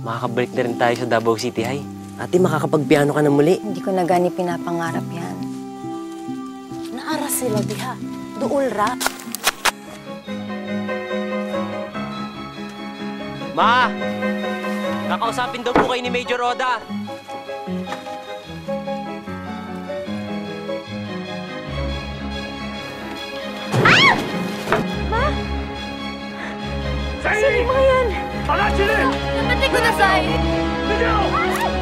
Makakabalik na rin tayo sa Davao City High. Ate, makakapagpiano ka na muli. Hindi ko na gani pinapangarap yan. Naaras sila diha. Duol ra. Ma! Kakausapin daw po kayo ni Major Oda. Ah! Ma! Sino ba yan? Namatay ko na, Sai! Ah!